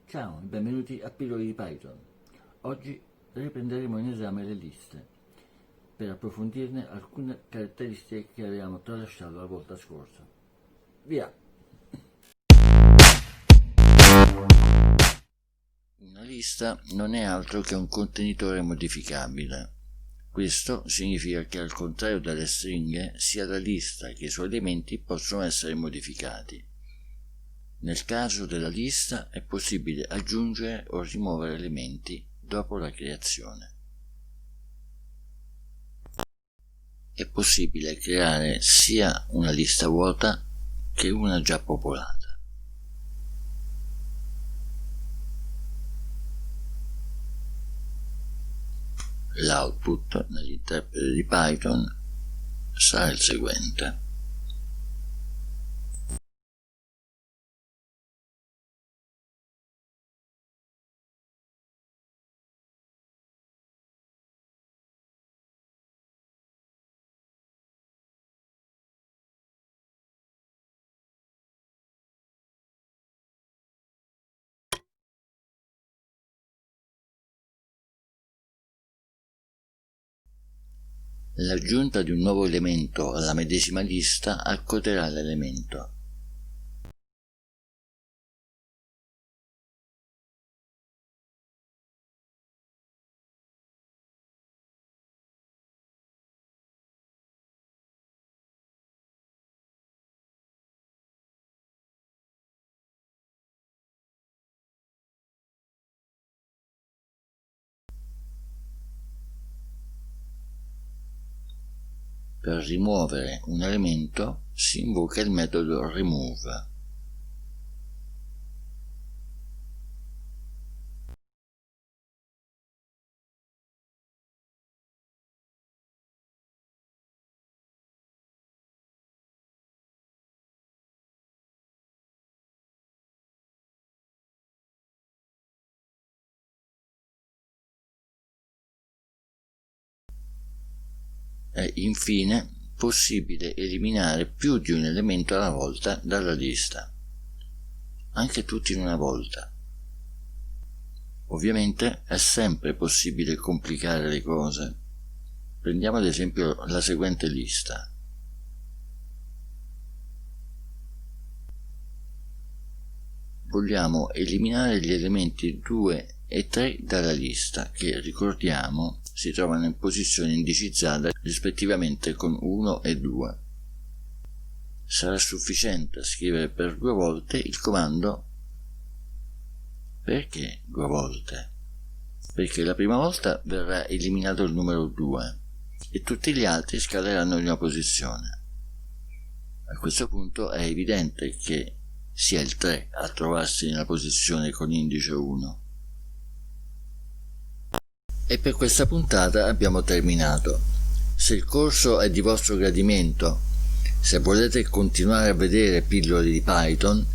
Ciao e benvenuti a Pillole di Python. Oggi riprenderemo in esame le liste per approfondirne alcune caratteristiche che avevamo tralasciato la volta scorsa. Via! Una lista non è altro che un contenitore modificabile. Questo significa che al contrario delle stringhe, sia la lista che i suoi elementi possono essere modificati. Nel caso della lista è possibile aggiungere o rimuovere elementi dopo la creazione. È possibile creare sia una lista vuota che una già popolata. L'output nell'interprete di Python sarà il seguente. L'aggiunta di un nuovo elemento alla medesima lista accoderà l'elemento. Per rimuovere un elemento si invoca il metodo remove. È infine possibile eliminare più di un elemento alla volta dalla lista, anche tutti in una volta. Ovviamente è sempre possibile complicare le cose. Prendiamo ad esempio la seguente lista. Vogliamo eliminare gli elementi 2 e 3 dalla lista, che ricordiamo si trovano in posizione indicizzata rispettivamente con 1 e 2. Sarà sufficiente scrivere per 2 volte il comando. Perché 2 volte? Perché la prima volta verrà eliminato il numero 2 e tutti gli altri scaleranno di una posizione. A questo punto è evidente che sia il 3 a trovarsi nella posizione con indice 1. E per questa puntata abbiamo terminato. Se il corso è di vostro gradimento, se volete continuare a vedere pillole di Python,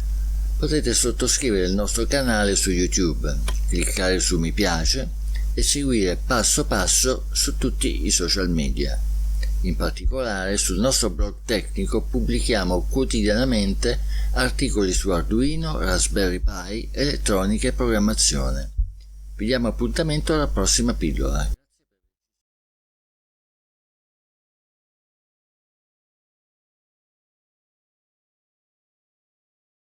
potete sottoscrivere il nostro canale su YouTube, cliccare su mi piace e seguire passo passo su tutti i social media. In particolare sul nostro blog tecnico pubblichiamo quotidianamente articoli su Arduino, Raspberry Pi, elettronica e programmazione. Vi diamo appuntamento alla prossima pillola.